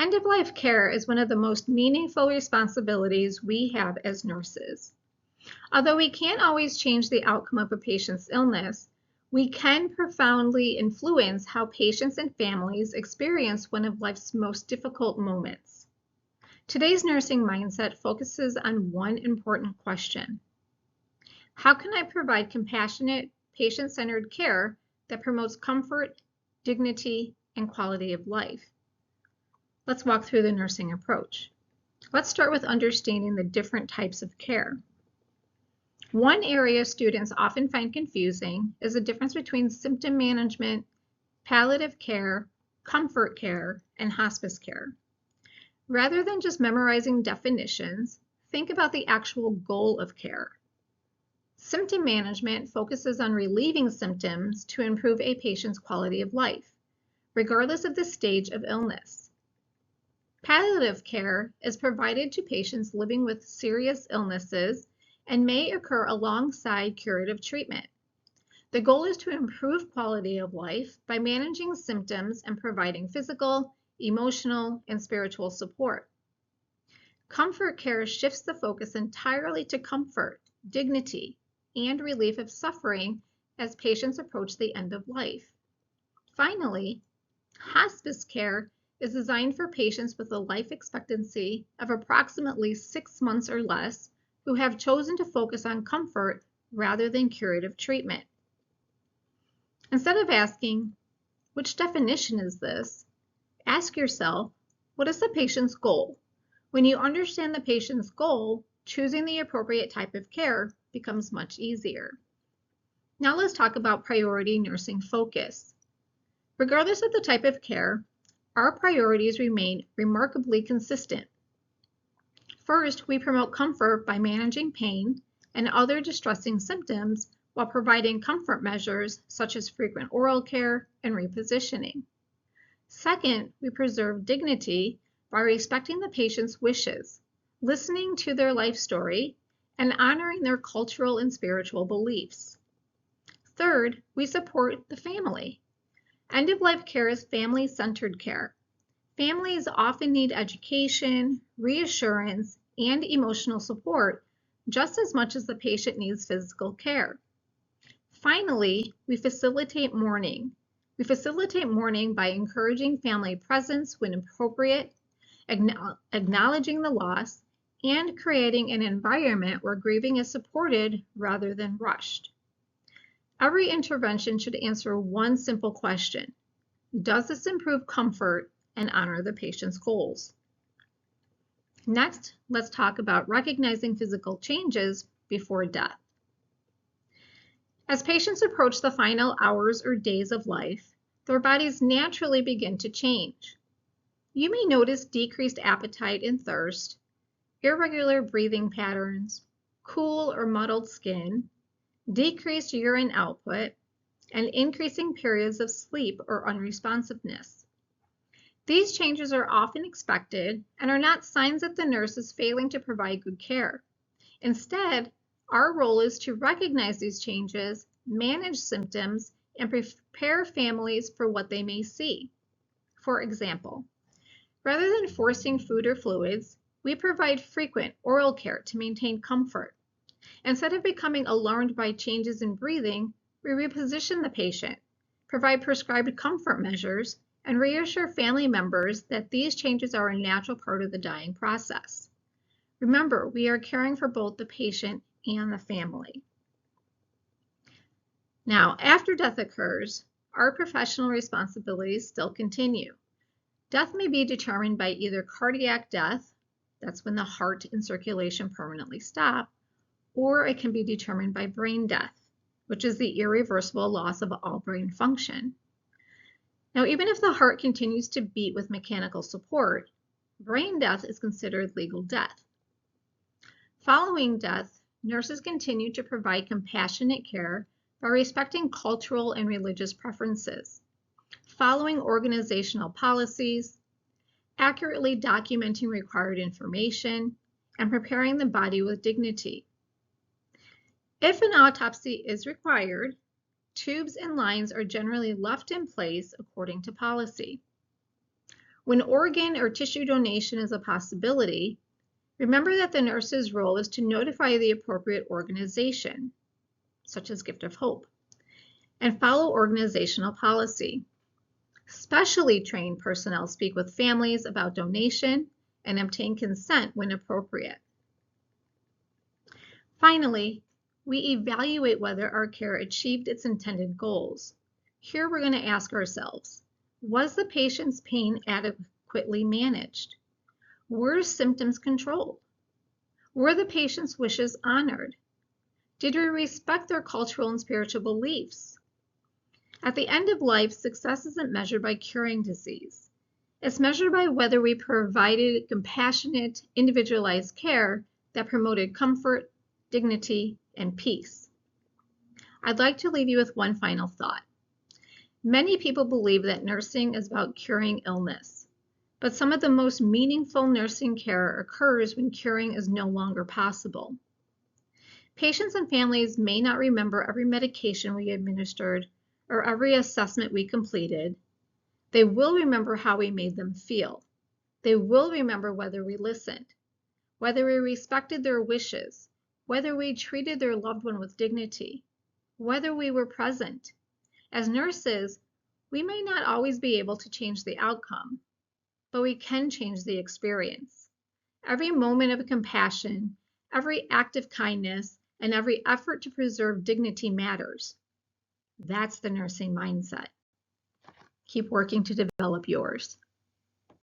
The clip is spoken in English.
End-of-life care is one of the most meaningful responsibilities we have as nurses. Although we can't always change the outcome of a patient's illness, we can profoundly influence how patients and families experience one of life's most difficult moments. Today's nursing mindset focuses on one important question: how can I provide compassionate, patient-centered care that promotes comfort, dignity, and quality of life? Let's walk through the nursing approach. Let's start with understanding the different types of care. One area students often find confusing is the difference between symptom management, palliative care, comfort care, and hospice care. Rather than just memorizing definitions, think about the actual goal of care. Symptom management focuses on relieving symptoms to improve a patient's quality of life, regardless of the stage of illness. Palliative care is provided to patients living with serious illnesses and may occur alongside curative treatment. The goal is to improve quality of life by managing symptoms and providing physical, emotional, and spiritual support. Comfort care shifts the focus entirely to comfort, dignity, and relief of suffering as patients approach the end of life. Finally, hospice care is designed for patients with a life expectancy of approximately 6 months or less who have chosen to focus on comfort rather than curative treatment. Instead of asking, which definition is this? Ask yourself, what is the patient's goal? When you understand the patient's goal, choosing the appropriate type of care becomes much easier. Now let's talk about priority nursing focus. Regardless of the type of care, our priorities remain remarkably consistent. First, we promote comfort by managing pain and other distressing symptoms while providing comfort measures such as frequent oral care and repositioning. Second, we preserve dignity by respecting the patient's wishes, listening to their life story, and honoring their cultural and spiritual beliefs. Third, we support the family. End-of-life care is family-centered care. Families often need education, reassurance, and emotional support just as much as the patient needs physical care. Finally, we facilitate mourning. We facilitate mourning by encouraging family presence when appropriate, acknowledging the loss, and creating an environment where grieving is supported rather than rushed. Every intervention should answer one simple question: does this improve comfort and honor the patient's goals? Next, let's talk about recognizing physical changes before death. As patients approach the final hours or days of life, their bodies naturally begin to change. You may notice decreased appetite and thirst, irregular breathing patterns, cool or muddled skin, decreased urine output, and increasing periods of sleep or unresponsiveness. These changes are often expected and are not signs that the nurse is failing to provide good care. Instead, our role is to recognize these changes, manage symptoms, and prepare families for what they may see. For example, rather than forcing food or fluids, we provide frequent oral care to maintain comfort. Instead of becoming alarmed by changes in breathing, we reposition the patient, provide prescribed comfort measures, and reassure family members that these changes are a natural part of the dying process. Remember, we are caring for both the patient and the family. Now, after death occurs, our professional responsibilities still continue. Death may be determined by either cardiac death, that's when the heart and circulation permanently stop, or it can be determined by brain death, which is the irreversible loss of all brain function. Now, even if the heart continues to beat with mechanical support, brain death is considered legal death. Following death, nurses continue to provide compassionate care by respecting cultural and religious preferences, following organizational policies, accurately documenting required information, and preparing the body with dignity. If an autopsy is required, tubes and lines are generally left in place according to policy. When organ or tissue donation is a possibility, remember that the nurse's role is to notify the appropriate organization, such as Gift of Hope, and follow organizational policy. Specially trained personnel speak with families about donation and obtain consent when appropriate. Finally, we evaluate whether our care achieved its intended goals. Here we're going to ask ourselves, was the patient's pain adequately managed? Were symptoms controlled? Were the patient's wishes honored? Did we respect their cultural and spiritual beliefs? At the end of life, success isn't measured by curing disease. It's measured by whether we provided compassionate, individualized care that promoted comfort, dignity, and peace. I'd like to leave you with one final thought. Many people believe that nursing is about curing illness, but some of the most meaningful nursing care occurs when curing is no longer possible. Patients and families may not remember every medication we administered or every assessment we completed. They will remember how we made them feel. They will remember whether we listened, whether we respected their wishes, whether we treated their loved one with dignity, whether we were present. As nurses, we may not always be able to change the outcome, but we can change the experience. Every moment of compassion, every act of kindness, and every effort to preserve dignity matters. That's the nursing mindset. Keep working to develop yours.